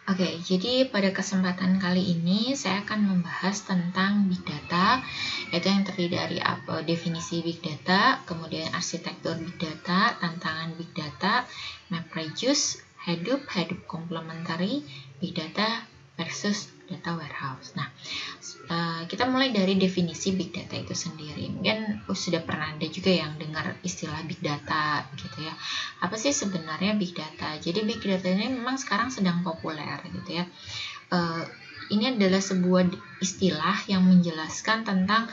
Oke, jadi pada kesempatan kali ini saya akan membahas tentang Big Data, yaitu yang terdiri dari definisi Big Data, kemudian arsitektur Big Data, tantangan Big Data, MapReduce, Hadoop Complementary, Big Data versus Data Warehouse. Nah, kita mulai dari definisi Big Data itu sendiri. Mungkin sudah pernah ada juga yang dengar istilah Big Data gitu ya. Apa sih sebenarnya Big Data? Jadi Big Data ini memang sekarang sedang populer gitu ya. Ini adalah sebuah istilah yang menjelaskan tentang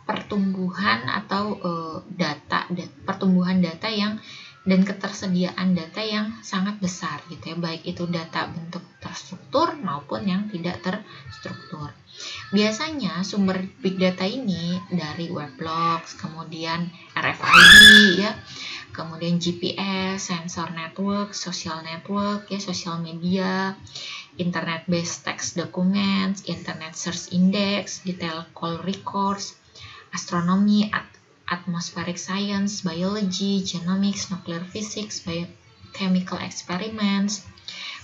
pertumbuhan atau pertumbuhan data yang dan ketersediaan data yang sangat besar gitu ya, baik itu data bentuk terstruktur maupun yang tidak terstruktur. Biasanya sumber big data ini dari weblogs, kemudian RFID ya, kemudian GPS, sensor network, social network ya, social media, internet based text documents, internet search index, detail call records, astronomy, atmospheric science, biology, genomics, nuclear physics, biochemical experiments,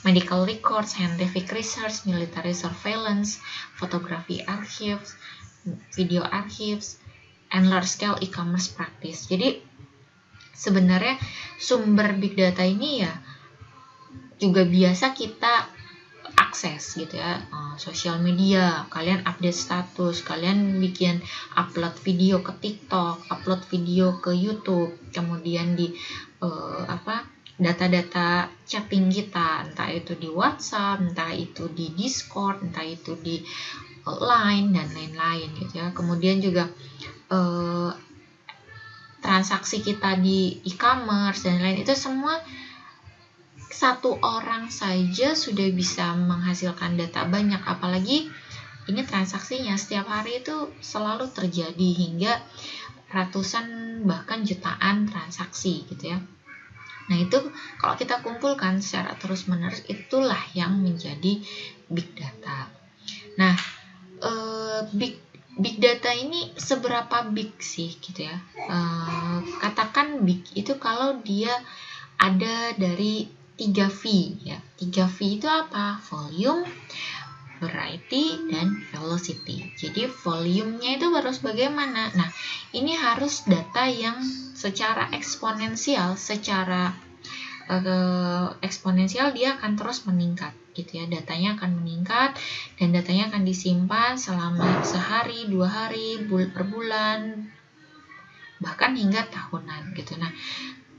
medical records, scientific research, military surveillance, photography archives, video archives, and large-scale e-commerce practice. Jadi sebenarnya sumber big data ini ya juga biasa kita akses gitu ya, sosial media, kalian update status, kalian bikin upload video ke TikTok, upload video ke YouTube, kemudian di data-data chatting kita, entah itu di WhatsApp, entah itu di Discord, entah itu di Line dan lain-lain gitu ya. Kemudian juga transaksi kita di e-commerce dan lain, itu semua satu orang saja sudah bisa menghasilkan data banyak, apalagi ini transaksinya setiap hari itu selalu terjadi hingga ratusan bahkan jutaan transaksi gitu ya. Nah itu kalau kita kumpulkan secara terus-menerus, itulah yang menjadi big data. Nah big data ini seberapa big sih gitu ya? Katakan big itu kalau dia ada dari 3V ya. 3V itu apa? Volume, variety, dan velocity. Jadi volumenya itu harus bagaimana? Nah, ini harus data yang secara eksponensial, eksponensial dia akan terus meningkat gitu ya. Datanya akan meningkat dan datanya akan disimpan selama sehari, 2 hari, per bulan, bahkan hingga tahunan gitu. Nah,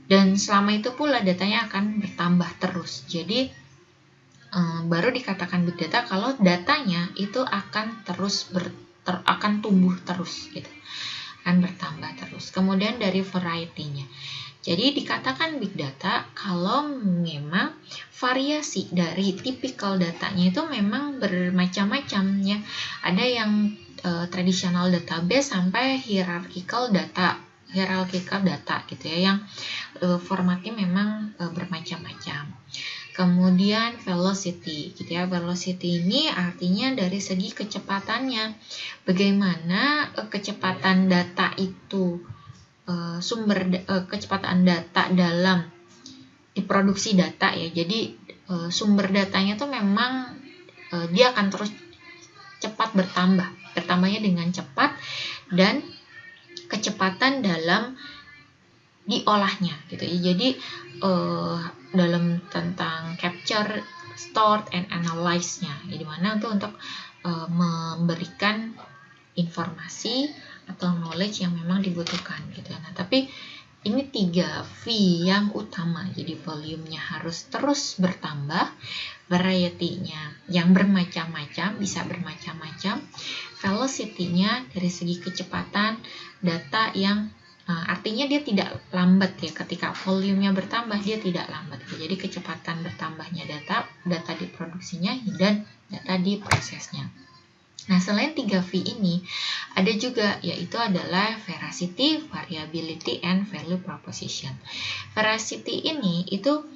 dan selama itu pula datanya akan bertambah terus. Jadi baru dikatakan big data kalau datanya itu akan terus akan tumbuh terus gitu, akan bertambah terus. Kemudian dari variety-nya, jadi dikatakan big data kalau memang variasi dari typical datanya itu memang bermacam-macam ya. Ada yang traditional database sampai hierarchical data gitu ya, yang formatnya memang bermacam-macam. Kemudian velocity gitu ya. Velocity ini artinya dari segi kecepatannya. Bagaimana kecepatan data itu, kecepatan data dalam diproduksi data ya. Jadi sumber datanya tuh memang dia akan terus cepat bertambahnya dengan cepat, dan kecepatan dalam diolahnya gitu ya. Jadi dalam tentang capture, store, and analyze-nya, di mana untuk memberikan informasi atau knowledge yang memang dibutuhkan gitu. Nah, tapi ini 3V yang utama. Jadi volumenya harus terus bertambah, variety-nya yang bermacam-macam, bisa bermacam-macam, velocity-nya dari segi kecepatan data yang artinya dia tidak lambat ya. Ketika volumenya bertambah, dia tidak lambat. Jadi kecepatan bertambahnya data diproduksinya dan data diprosesnya. Nah, selain 3V ini, ada juga yaitu adalah veracity, variability, and value proposition. Veracity ini itu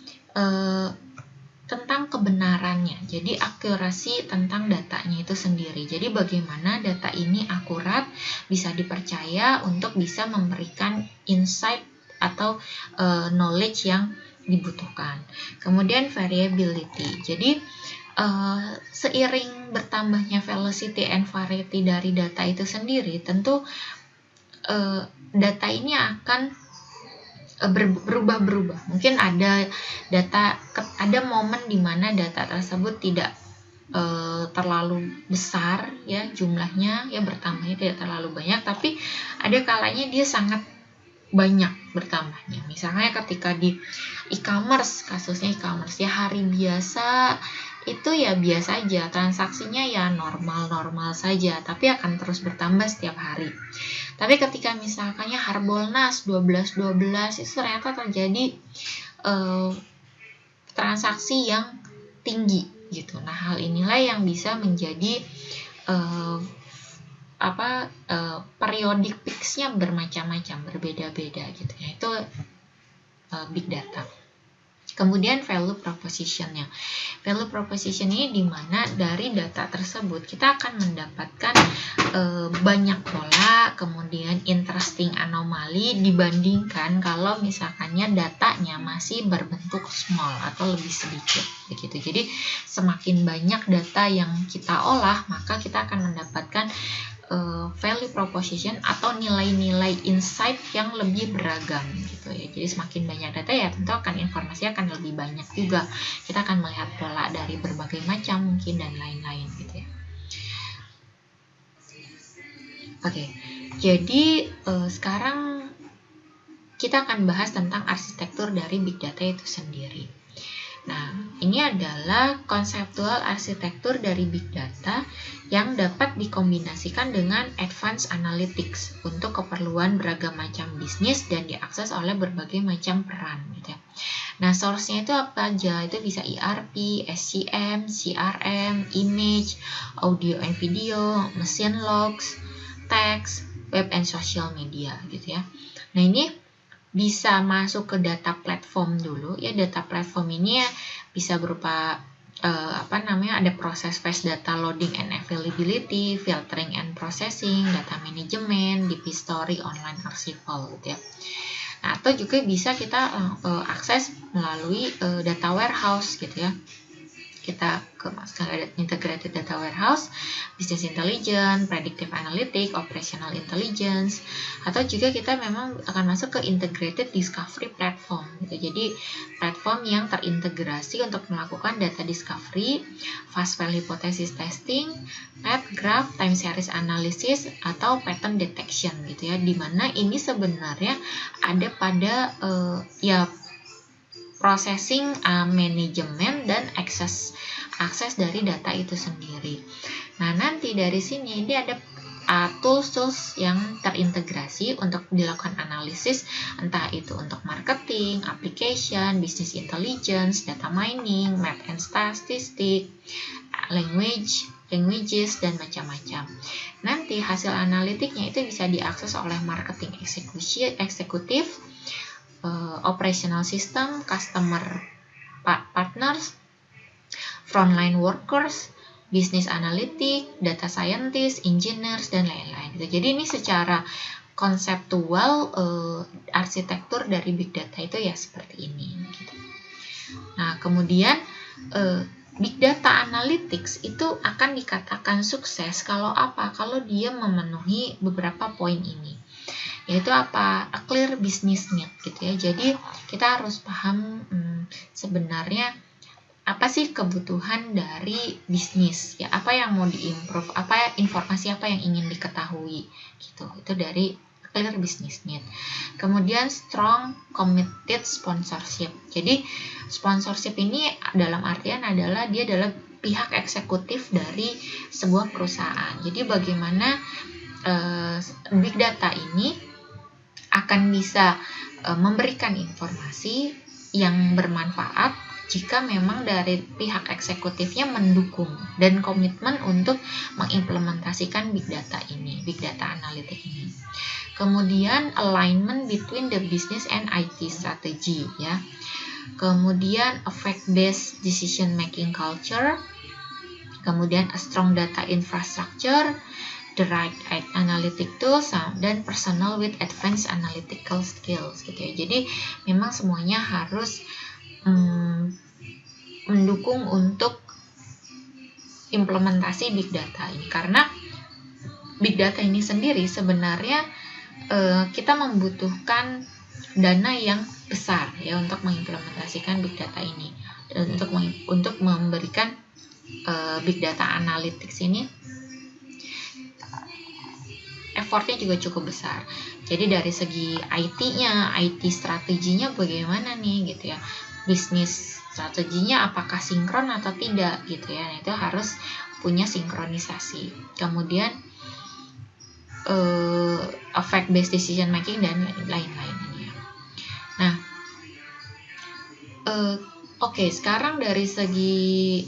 tentang kebenarannya, jadi akurasi tentang datanya itu sendiri. Jadi bagaimana data ini akurat, bisa dipercaya untuk bisa memberikan insight atau knowledge yang dibutuhkan. Kemudian variability, jadi seiring bertambahnya velocity and variety dari data itu sendiri, tentu data ini akan berubah-berubah. Mungkin ada momen di mana data tersebut tidak terlalu besar ya jumlahnya, ya bertambahnya tidak terlalu banyak, tapi ada kalanya dia sangat banyak bertambahnya. Misalnya ketika di e-commerce, kasusnya e-commerce ya, hari biasa itu ya biasa aja, transaksinya ya normal-normal saja, tapi akan terus bertambah setiap hari. Tapi ketika misalkannya Harbolnas 12-12 itu ternyata terjadi transaksi yang tinggi gitu. Nah, hal inilah yang bisa menjadi periodic peaks-nya bermacam-macam, berbeda-beda gitu ya. Itu big data. Kemudian value proposition-nya. Value proposition ini di mana dari data tersebut kita akan mendapatkan banyak pola, kemudian interesting anomali dibandingkan kalau misalkannya datanya masih berbentuk small atau lebih sedikit begitu. Jadi semakin banyak data yang kita olah, maka kita akan mendapatkan value proposition atau nilai-nilai insight yang lebih beragam gitu ya. Jadi semakin banyak data ya tentu akan informasi akan lebih banyak juga. Kita akan melihat pola dari berbagai macam mungkin dan lain-lain gitu ya. Oke, jadi sekarang kita akan bahas tentang arsitektur dari big data itu sendiri. Nah, ini adalah konseptual arsitektur dari big data yang dapat dikombinasikan dengan advanced analytics untuk keperluan beragam macam bisnis dan diakses oleh berbagai macam peran gitu ya. Nah, source-nya itu apa aja? Itu bisa ERP, SCM, CRM, image, audio and video, machine logs, text, web and social media gitu ya. Nah, ini bisa masuk ke data platform dulu ya. Data platform ini ya bisa berupa ada proses fast data loading and availability, filtering and processing, data management, DB story, online archival gitu ya. Nah, atau juga bisa kita akses melalui data warehouse gitu ya. Kita ke integrated data warehouse, business intelligence, predictive analytics, operational intelligence, atau juga kita memang akan masuk ke integrated discovery platform gitu. Jadi platform yang terintegrasi untuk melakukan data discovery, fast value hypothesis testing, path graph, time series analysis, atau pattern detection gitu ya. Dimana ini sebenarnya ada pada processing, manajemen, dan akses dari data itu sendiri. Nah, nanti dari sini ini ada tools yang terintegrasi untuk dilakukan analisis, entah itu untuk marketing, application, business intelligence, data mining, math and statistic, languages, dan macam-macam. Nanti hasil analitiknya itu bisa diakses oleh marketing eksekutif, operational system, customer partners, frontline workers, business analytic, data scientist, engineers, dan lain-lain. Jadi ini secara konseptual arsitektur dari big data itu ya seperti ini. Nah, kemudian big data analytics itu akan dikatakan sukses kalau apa? Kalau dia memenuhi beberapa poin ini. Yaitu apa? A clear business need gitu ya. Jadi kita harus paham sebenarnya apa sih kebutuhan dari bisnis ya, apa yang mau diimprove, informasi apa yang ingin diketahui gitu. Itu dari clear business need. Kemudian strong committed sponsorship. Jadi sponsorship ini dalam artian adalah dia adalah pihak eksekutif dari sebuah perusahaan. Jadi bagaimana big data ini akan bisa memberikan informasi yang bermanfaat jika memang dari pihak eksekutifnya mendukung dan komitmen untuk mengimplementasikan big data ini, big data analytic ini. Kemudian alignment between the business and IT strategy ya. Kemudian a fact-based decision making culture. Kemudian a strong data infrastructure, the right analytic tools, dan personal with advanced analytical skills gitu ya. Jadi memang semuanya harus mendukung untuk implementasi big data ini, karena big data ini sendiri sebenarnya kita membutuhkan dana yang besar ya untuk mengimplementasikan big data ini, untuk memberikan big data analytics ini effortnya juga cukup besar. Jadi dari segi IT-nya, IT strateginya bagaimana nih gitu ya, bisnis strateginya apakah sinkron atau tidak gitu ya, nah, itu harus punya sinkronisasi. Kemudian effect based decision making dan lain-lain ini ya. Nah, oke, sekarang dari segi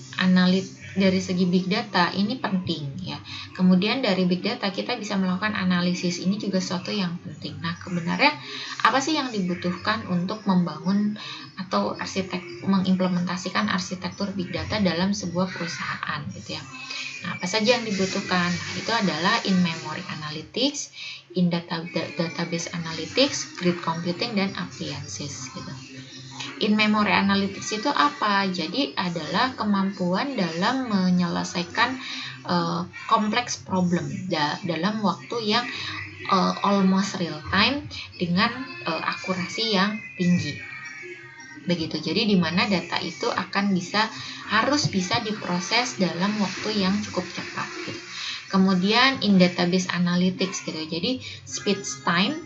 dari segi big data ini penting ya. Kemudian dari big data kita bisa melakukan analisis, ini juga sesuatu yang penting. Nah, sebenarnya apa sih yang dibutuhkan untuk membangun atau mengimplementasikan arsitektur big data dalam sebuah perusahaan gitu ya. Nah, apa saja yang dibutuhkan? Nah, itu adalah in-memory analytics, database analytics, grid computing, dan appliances gitu. In-memory analytics itu apa? Jadi adalah kemampuan dalam menyelesaikan kompleks problem dalam waktu yang almost real time dengan akurasi yang tinggi. Begitu. Jadi di mana data itu harus bisa diproses dalam waktu yang cukup cepat gitu. Kemudian in database analytics gitu. Jadi speeds time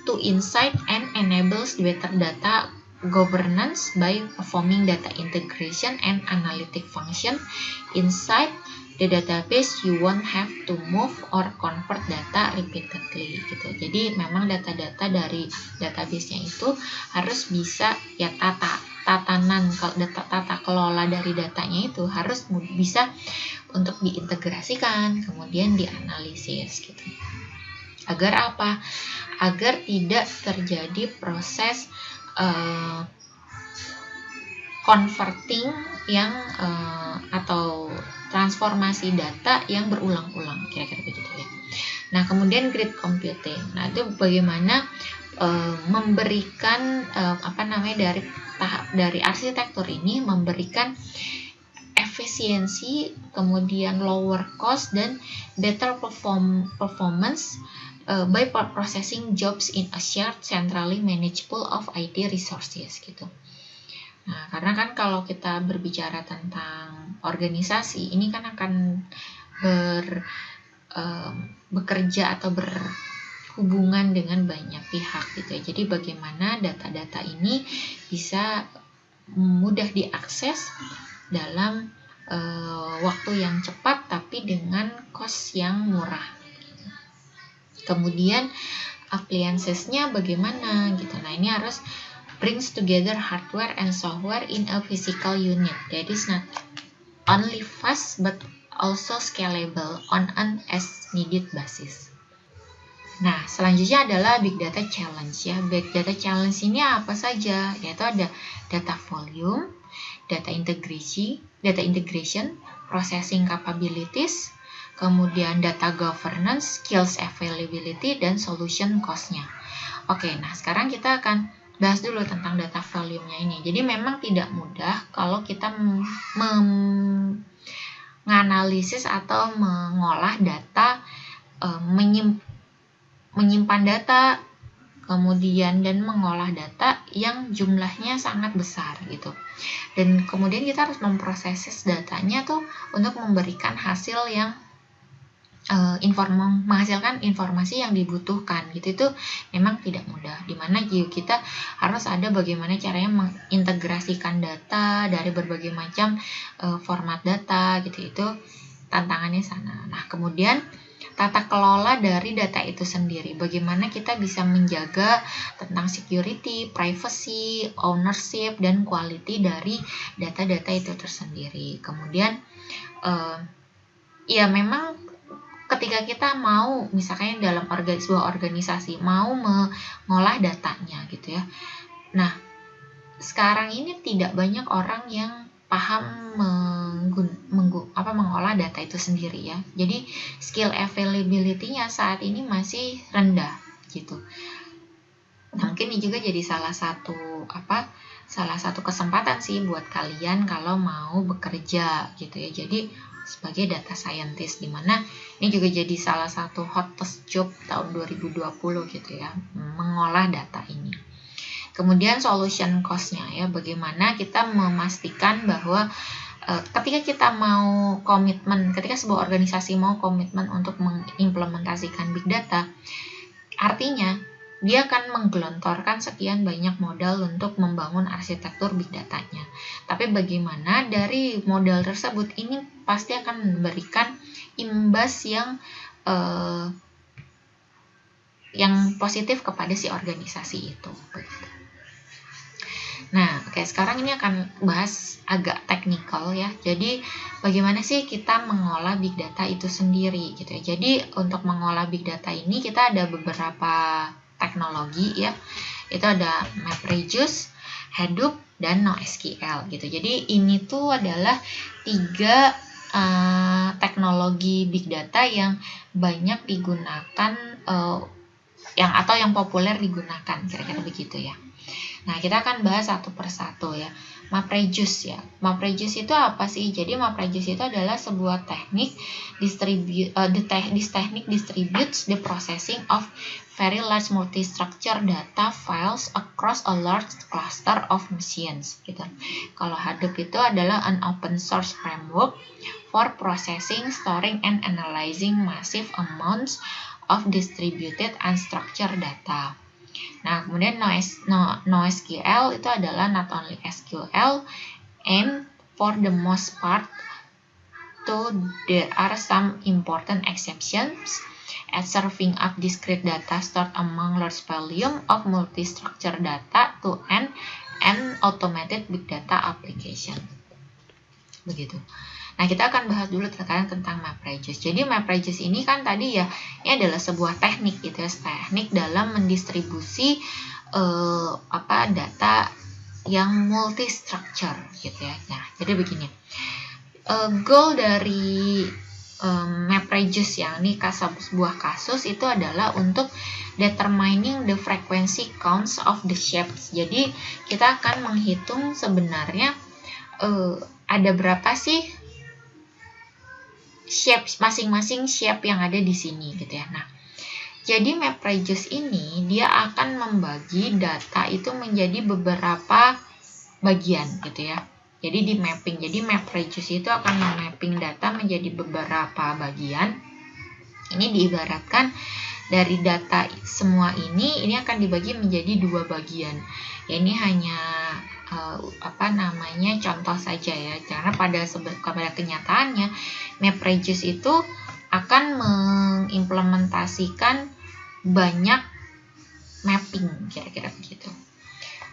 to insight and enables better data governance by performing data integration and analytic function inside the database. You won't have to move or convert data repeatedly gitu. Jadi memang data-data dari database-nya itu harus bisa ya tata kelola dari datanya itu harus bisa untuk diintegrasikan, kemudian dianalisis gitu. Agar apa? Agar tidak terjadi proses converting yang atau transformasi data yang berulang-ulang, kira-kira begitu ya. Nah, kemudian grid computing. Nah, itu bagaimana memberikan dari arsitektur ini memberikan efisiensi, kemudian lower cost dan better performance by processing jobs in a shared centrally managed pool of IT resources gitu. Nah, karena kan kalau kita berbicara tentang organisasi, ini kan akan bekerja atau berhubungan dengan banyak pihak gitu ya. Jadi bagaimana data-data ini bisa mudah diakses dalam waktu yang cepat tapi dengan cost yang murah. Kemudian appliances-nya bagaimana gitu. Nah, ini harus brings together hardware and software in a physical unit that is not only fast but also scalable on an as needed basis. Nah, selanjutnya adalah big data challenge ya. Big data challenge ini apa saja? Yaitu ada data volume, data integration, processing capabilities, kemudian data governance, skills availability, dan solution cost-nya. Oke, nah sekarang kita akan bahas dulu tentang data volume-nya ini. Jadi memang tidak mudah kalau kita menganalisis atau mengolah data, menyimpan data, kemudian dan mengolah data yang jumlahnya sangat besar gitu. Dan kemudian kita harus memproses datanya tuh untuk memberikan hasil yang menghasilkan informasi yang dibutuhkan gitu. Itu memang tidak mudah, dimana kita harus ada bagaimana caranya mengintegrasikan data dari berbagai macam format data gitu. Itu tantangannya sana. Nah, kemudian tata kelola dari data itu sendiri, bagaimana kita bisa menjaga tentang security, privacy, ownership, dan quality dari data-data itu tersendiri. Kemudian ya memang ketika kita mau misalkan dalam sebuah organisasi mau mengolah datanya gitu ya. Nah, sekarang ini tidak banyak orang yang paham mengolah data itu sendiri ya. Jadi skill availability-nya saat ini masih rendah gitu. Nah, mungkin ini juga jadi salah satu kesempatan sih buat kalian kalau mau bekerja gitu ya. Jadi sebagai data scientist, dimana ini juga jadi salah satu hottest job tahun 2020 gitu ya, mengolah data ini. Kemudian solution cost-nya ya, bagaimana kita memastikan bahwa ketika kita mau komitmen, ketika sebuah organisasi mau komitmen untuk mengimplementasikan big data, artinya dia akan menggelontorkan sekian banyak modal untuk membangun arsitektur big datanya. Tapi bagaimana dari modal tersebut ini pasti akan memberikan imbas yang positif kepada si organisasi itu. Nah, oke, sekarang ini akan bahas agak teknikal ya. Jadi, bagaimana sih kita mengolah big data itu sendiri gitu ya. Jadi, untuk mengolah big data ini kita ada beberapa teknologi ya. Itu ada MapReduce, Hadoop, dan NoSQL gitu. Jadi, ini tuh adalah 3 teknologi big data yang banyak digunakan yang populer digunakan, kira-kira begitu ya. Nah, kita akan bahas satu persatu ya. MapReduce ya. MapReduce itu apa sih? Jadi MapReduce itu adalah sebuah teknik distributes the processing of very large multi-structure data files across a large cluster of machines gitu. Kalau Hadoop itu adalah an open source framework for processing, storing, and analyzing massive amounts of distributed unstructured data. Nah, kemudian NoSQL itu adalah not only SQL, and for the most part, there are some important exceptions at serving up discrete data stored among large volume of multi-structured data to an automated big data application. Begitu. Nah, kita akan bahas dulu sekarang tentang MapReduce. Jadi MapReduce ini kan tadi ya, ini adalah sebuah teknik gitu ya, teknik dalam mendistribusi data yang multi structure gitu ya. Nah, jadi begini. Goal dari MapReduce yang ini sebuah kasus itu adalah untuk determining the frequency counts of the shapes. Jadi kita akan menghitung sebenarnya ada berapa sih shape, masing-masing shape yang ada di sini gitu ya. Nah, jadi MapReduce ini dia akan membagi data itu menjadi beberapa bagian gitu ya. Jadi di mapping. Jadi MapReduce itu akan memapping data menjadi beberapa bagian. Ini diibaratkan dari data semua ini akan dibagi menjadi 2 bagian. Ya, ini hanya contoh saja ya, karena pada kenyataannya MapReduce itu akan mengimplementasikan banyak mapping, kira-kira begitu.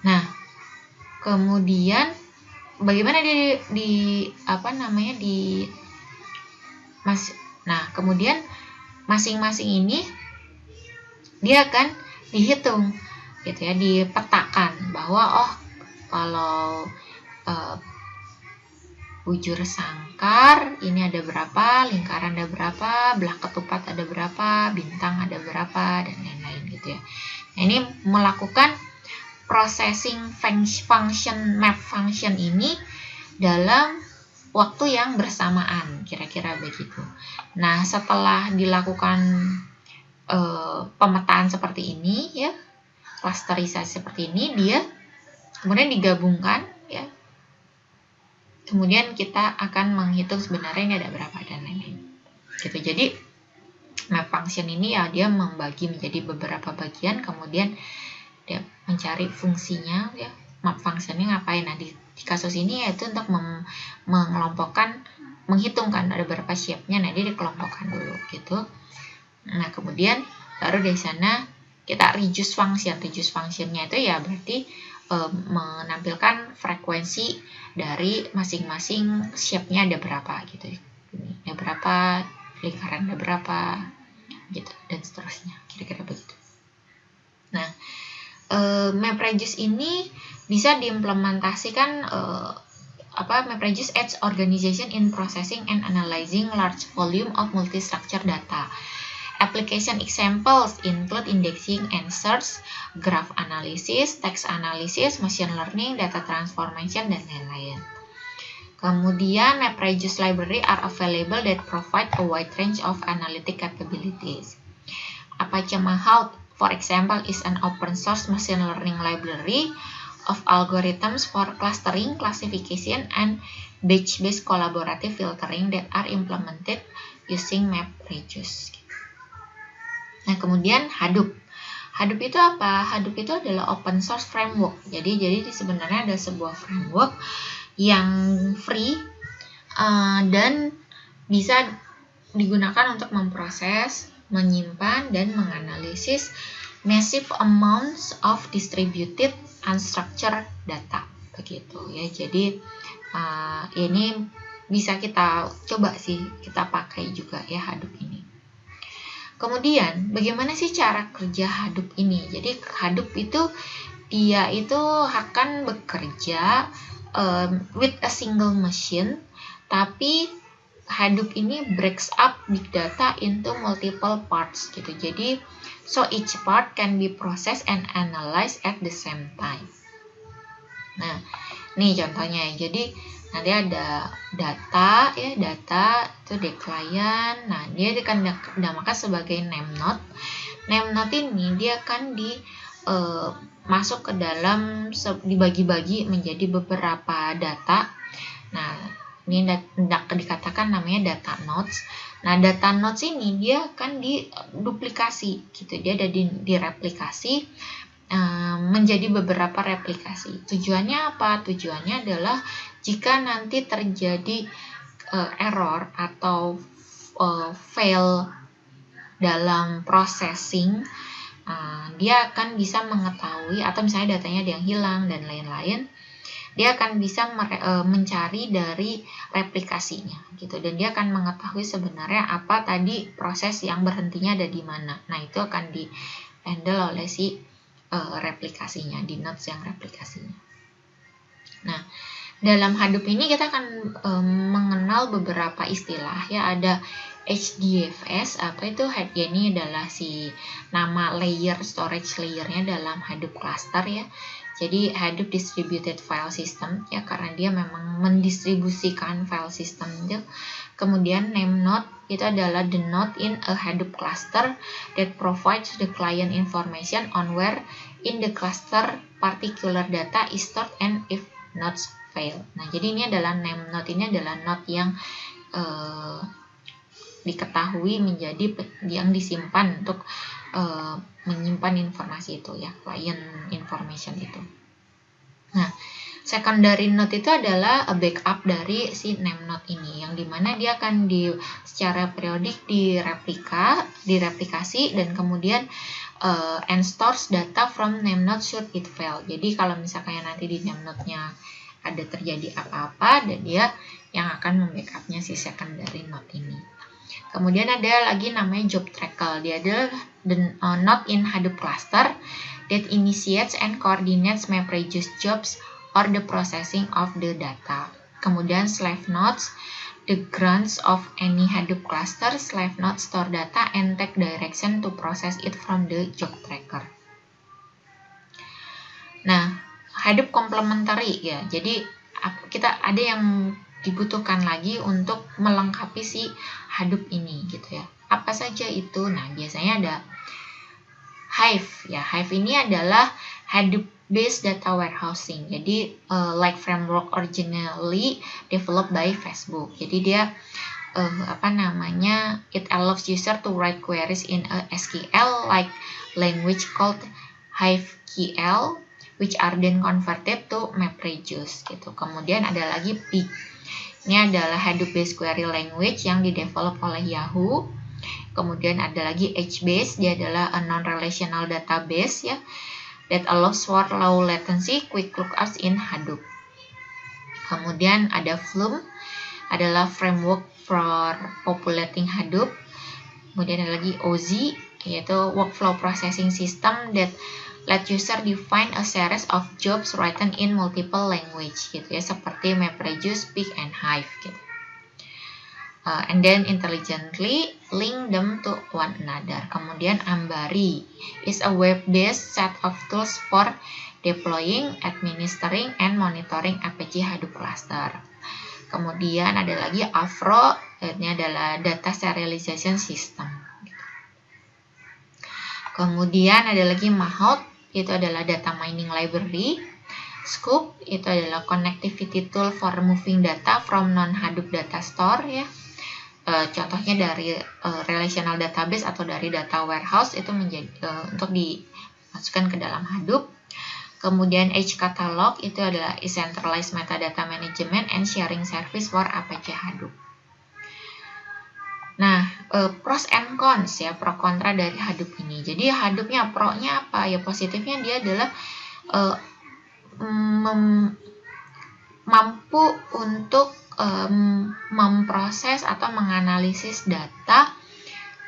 Nah, kemudian bagaimana kemudian masing-masing ini dia akan dihitung gitu ya, dipetakan bahwa kalau bujur sangkar ini ada berapa, lingkaran ada berapa, belah ketupat ada berapa, bintang ada berapa, dan lain-lain gitu ya. Nah, ini melakukan processing map function ini dalam waktu yang bersamaan, kira-kira begitu. Nah, setelah dilakukan pemetaan seperti ini ya, klasterisasi seperti ini, dia kemudian digabungkan ya. Kemudian kita akan menghitung sebenarnya ini ada berapa dan lain-lain. Gitu. Jadi map function ini ya dia membagi menjadi beberapa bagian, kemudian dia mencari fungsinya ya. Map functionnya ngapain? Nah, di kasus ini yaitu untuk mengelompokkan, menghitungkan ada berapa shape-nya. Nah, dia dikelompokkan dulu gitu. Nah, kemudian baru dari sana kita reduce function. Reduce function-nya itu ya berarti menampilkan frekuensi dari masing-masing shape-nya ada berapa gitu. Ini ada berapa, lingkaran ada berapa gitu, dan seterusnya. Kira-kira begitu. Nah, MapReduce ini bisa diimplementasikan MapReduce aids organization in processing and analyzing large volume of multi-structure data. Application examples include indexing and search, graph analysis, text analysis, machine learning, data transformation, dan lain-lain. Kemudian MapReduce library are available that provide a wide range of analytic capabilities. Apache Mahout, for example, is an open source machine learning library of algorithms for clustering, classification, and batch-based collaborative filtering that are implemented using MapReduce. Nah, kemudian Hadoop. Hadoop itu apa? Hadoop itu adalah open source framework. Jadi sebenarnya ada sebuah framework yang free dan bisa digunakan untuk memproses, menyimpan, dan menganalisis massive amounts of distributed unstructured data. Begitu ya. Jadi ini bisa kita coba sih, kita pakai juga ya Hadoop ini. Kemudian bagaimana sih cara kerja Hadoop ini? Jadi Hadoop itu dia itu akan bekerja with a single machine, tapi Hadoop ini breaks up big data into multiple parts gitu. Jadi so each part can be processed and analyzed at the same time. Nah, ini contohnya ya. Jadi nanti ada data ya, data itu di client. Nah, dia akan dinamakan sebagai name node. Name node ini dia akan masuk ke dalam, dibagi-bagi menjadi beberapa data. Nah, ini dikatakan namanya data nodes. Nah, data nodes ini dia akan diduplikasi gitu. Dia ada direplikasi menjadi beberapa replikasi. Tujuannya apa? Tujuannya adalah jika nanti terjadi error atau fail dalam processing, dia akan bisa mengetahui, atau misalnya datanya ada yang hilang dan lain-lain, dia akan bisa mencari dari replikasinya gitu, dan dia akan mengetahui sebenarnya apa tadi proses yang berhentinya ada di mana. Nah, itu akan di handle oleh si replikasinya, di nodes yang replikasinya. Nah, dalam Hadoop ini kita akan mengenal beberapa istilah ya. Ada HDFS, apa itu? Ya, ini adalah si nama layer, storage layernya dalam Hadoop cluster ya. Jadi Hadoop Distributed File System ya, karena dia memang mendistribusikan file system itu. Kemudian name node itu adalah the node in a Hadoop cluster that provides the client information on where in the cluster particular data is stored and if nodes fail. Nah, jadi ini adalah name node, ini adalah node yang diketahui menjadi yang disimpan untuk menyimpan informasi itu ya, client information itu. Nah, secondary node itu adalah backup dari si name node ini, yang dimana dia akan secara periodik direplikasi dan kemudian and stores data from name node should it fail. Jadi kalau misalkan nanti di name node-nya ada terjadi apa-apa, dan dia yang akan membackupnya si secondary node ini. Kemudian ada lagi namanya job tracker. Dia adalah node in Hadoop cluster that initiates and coordinates MapReduce jobs or the processing of the data. Kemudian slave nodes, the grounds of any Hadoop cluster. Slave nodes store data and take direction to process it from the job tracker. Nah, Hadoop complementary ya. Jadi kita ada yang dibutuhkan lagi untuk melengkapi si Hadoop ini gitu ya. Apa saja itu? Nah, biasanya ada Hive ya. Hive ini adalah Hadoop based data warehousing. Jadi like framework originally developed by Facebook. Jadi dia it allows user to write queries in a SQL like language called HiveQL, which are then converted to MapReduce gitu. Kemudian ada lagi Pig. Ini adalah Hadoop based query language yang didevelop oleh Yahoo. Kemudian ada lagi HBase, dia adalah a non-relational database ya, that allows for low latency quick lookups in Hadoop. Kemudian ada Flume, adalah framework for populating Hadoop. Kemudian ada lagi OZ, yaitu workflow processing system that let user define a series of jobs written in multiple language gitu ya, seperti MapReduce, Pig, and Hive gitu. And then intelligently link them to one another. Kemudian Ambari is a web-based set of tools for deploying, administering, and monitoring Apache Hadoop cluster. Kemudian ada lagi Avro, ini adalah Data Serialization System. Kemudian ada lagi Mahout, itu adalah Data Mining Library. Scoop, itu adalah Connectivity Tool for Moving Data from Non-Hadoop Data Store, ya. Contohnya dari relational database atau dari data warehouse itu menjadi untuk dimasukkan ke dalam Hadoop. Kemudian Edge Catalog itu adalah Centralized Metadata Management and Sharing Service for Apache Hadoop. Nah, pros and cons ya, pro kontra dari Hadoop ini. Jadi Hadoopnya, pro-nya apa? Ya positifnya dia adalah mampu untuk memproses atau menganalisis data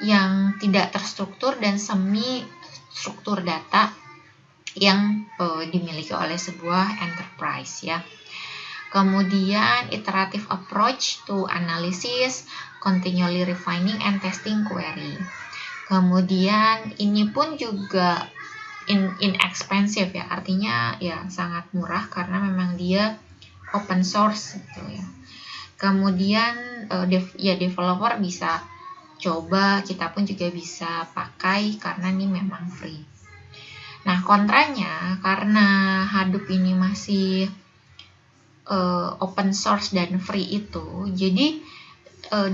yang tidak terstruktur dan semi struktur data yang dimiliki oleh sebuah enterprise, ya. Kemudian iterative approach to analysis, continually refining and testing query. Kemudian ini pun juga inexpensive ya, artinya ya sangat murah karena memang dia open source gitu ya. Kemudian developer bisa coba, kita pun juga bisa pakai karena ini memang free. Nah, kontranya karena Hadoop ini masih open source dan free itu, jadi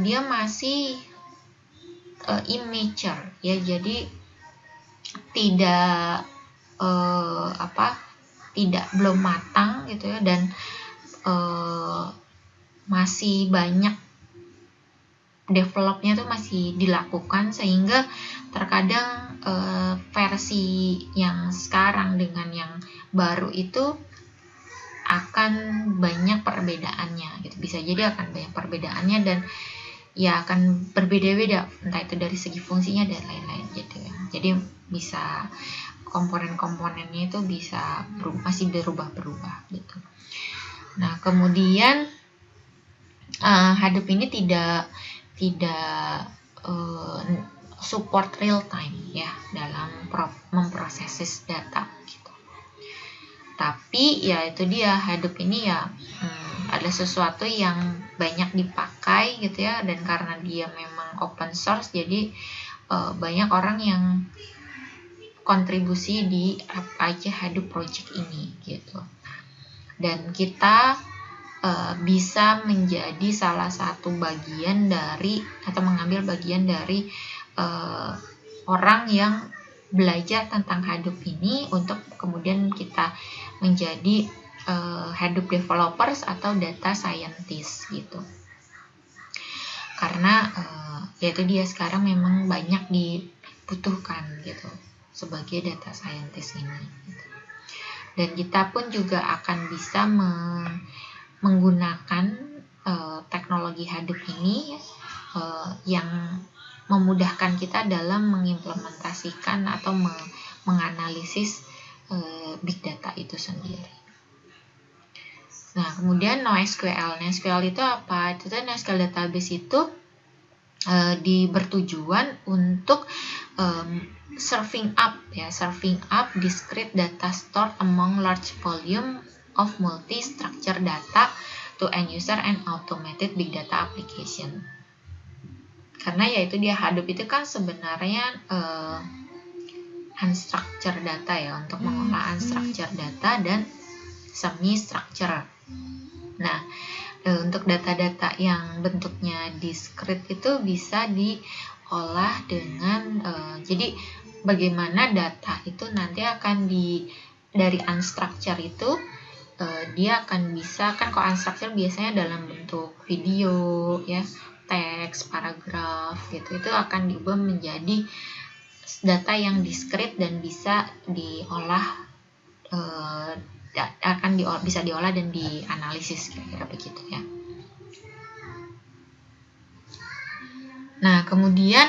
dia masih immature ya, jadi belum matang gitu ya, dan masih banyak developnya tuh masih dilakukan, sehingga terkadang versi yang sekarang dengan yang baru itu akan banyak perbedaannya gitu. Bisa jadi akan banyak perbedaannya dan ya akan berbeda-beda, entah itu dari segi fungsinya dan lain-lain gitu ya. Jadi bisa komponen-komponennya itu bisa masih berubah-berubah gitu. Nah, kemudian Hadoop ini tidak support real time ya dalam memproses data gitu. Tapi ya itu dia, Hadoop ini ya ada sesuatu yang banyak dipakai gitu ya, dan karena dia memang open source, jadi banyak orang yang kontribusi di Apache Hadoop project ini gitu. Dan kita bisa menjadi salah satu bagian dari atau mengambil bagian dari orang yang belajar tentang Hadoop ini untuk kemudian kita menjadi Hadoop developers atau data scientist gitu. Karena yaitu dia sekarang memang banyak dibutuhkan gitu sebagai data scientist ini gitu. Dan kita pun juga akan bisa menggunakan teknologi Hadoop ini yang memudahkan kita dalam mengimplementasikan atau menganalisis big data itu sendiri. Nah, kemudian NoSQL. NoSQL itu apa? Itu NoSQL database itu bertujuan untuk serving up discrete data stored among large volume of multi-structured data to end user and automated big data application. Karena yaitu dia Hadoop itu kan sebenarnya unstructured data ya, untuk mengolah unstructured data dan semi-structured. Nah, untuk data-data yang bentuknya discrete itu bisa diolah dengan jadi bagaimana data itu nanti akan dari unstructured itu dia akan bisa, kan kalau unstructured biasanya dalam bentuk video ya, teks, paragraf gitu, itu akan diubah menjadi data yang discrete dan bisa diolah bisa diolah dan dianalisis kira-kira begitu ya. Nah, kemudian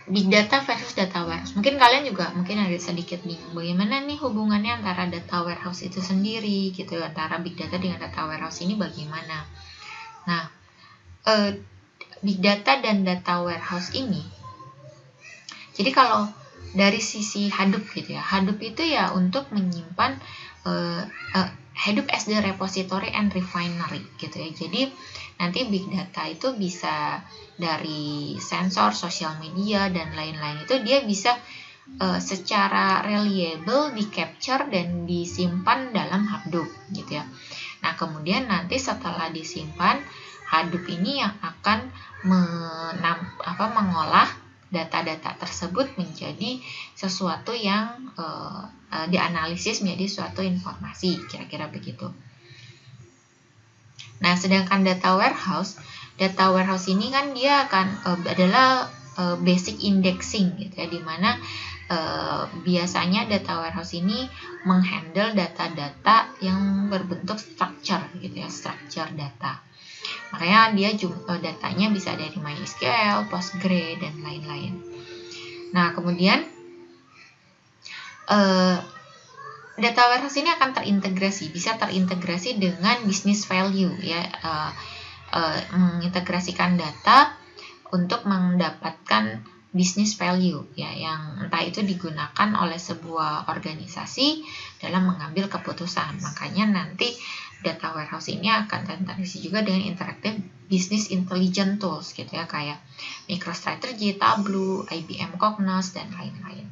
big data versus data warehouse. Mungkin kalian juga ada sedikit bingung bagaimana nih hubungannya antara data warehouse itu sendiri gitu, antara big data dengan data warehouse ini bagaimana. Nah, big data dan data warehouse ini, jadi kalau dari sisi Hadoop gitu ya. Hadoop itu ya untuk menyimpan Hadoop as the repository and refinery gitu ya. Jadi nanti big data itu bisa dari sensor, sosial media dan lain-lain, itu dia bisa secara reliable di capture dan disimpan dalam Hadoop gitu ya. Nah, kemudian nanti setelah disimpan, Hadoop ini yang akan mengolah data-data tersebut menjadi sesuatu yang dianalisis menjadi suatu informasi, kira-kira begitu. Nah, sedangkan data warehouse ini kan dia akan adalah basic indexing gitu ya, dimana biasanya data warehouse ini menghandle data-data yang berbentuk structure gitu ya, structure data. Makanya dia datanya bisa dari MySQL, Postgre dan lain-lain. Nah, kemudian data warehouse ini akan bisa terintegrasi dengan business value ya, mengintegrasikan data untuk mendapatkan business value ya, yang entah itu digunakan oleh sebuah organisasi dalam mengambil keputusan. Makanya nanti data warehouse ini akan terintegrasi juga dengan interactive business intelligence tools gitu ya, kayak MicroStrategy, Tableau, IBM Cognos dan lain-lain.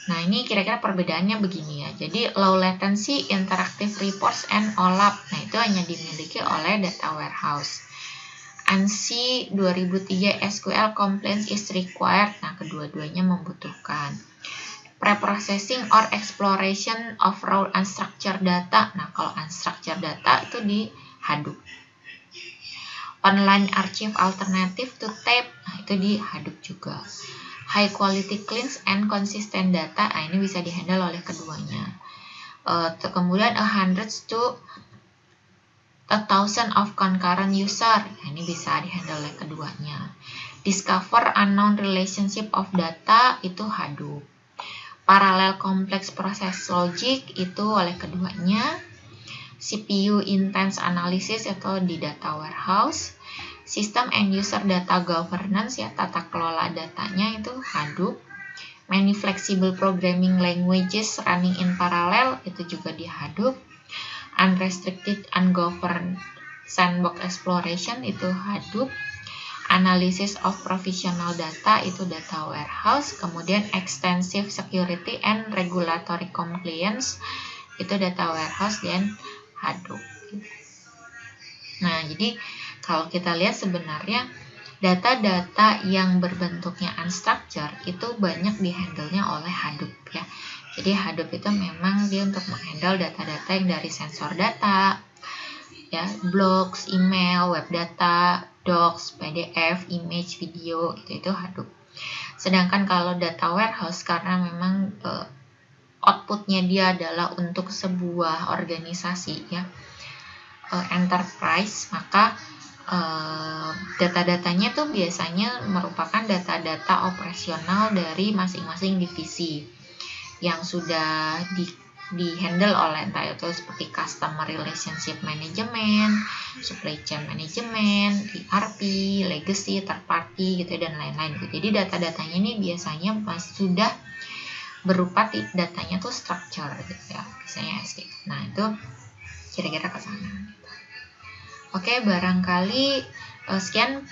Nah, ini kira-kira perbedaannya begini ya. Jadi low latency interactive reports and OLAP, nah itu hanya dimiliki oleh data warehouse. ANSI 2003 SQL compliance is required. Nah, kedua-duanya membutuhkan. Preprocessing or exploration of raw unstructured data. Nah, kalau unstructured data itu di Hadoop. Online archive alternative to tape. Nah, itu di Hadoop juga. High quality clean and consistent data. Nah, ini bisa dihandle oleh keduanya. Kemudian 100 to 1,000 of concurrent user. Nah, ini bisa dihandle oleh keduanya. Discover unknown relationship of data itu Hadoop. Parallel complex process logic itu oleh keduanya. CPU intense analysis itu di data warehouse. System and user data governance ya, tata kelola datanya itu Hadoop. Many flexible programming languages running in parallel itu juga di Hadoop. Unrestricted ungoverned sandbox exploration itu Hadoop. Analysis of professional data itu data warehouse. Kemudian extensive security and regulatory compliance itu data warehouse dan Hadoop. Nah, jadi kalau kita lihat sebenarnya data-data yang berbentuknya unstructured itu banyak dihandle-nya oleh Hadoop ya. Jadi Hadoop itu memang dia untuk menghandle data-data yang dari sensor data ya, blogs, email, web data, docs, PDF, image, video gitu, itu Hadoop. Sedangkan kalau data warehouse karena memang outputnya dia adalah untuk sebuah organisasi ya, enterprise, maka data-datanya tuh biasanya merupakan data-data operasional dari masing-masing divisi yang sudah di-handle oleh entah itu seperti customer relationship management, supply chain management, ERP, legacy, third party gitu dan lain-lain gitu. Jadi data-datanya ini biasanya sudah berupa datanya tuh structure gitu ya, biasanya SQL. Nah, itu kira-kira ke sana gitu. Oke, barangkali sekian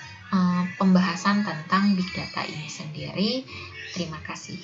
pembahasan tentang big data ini sendiri. Terima kasih.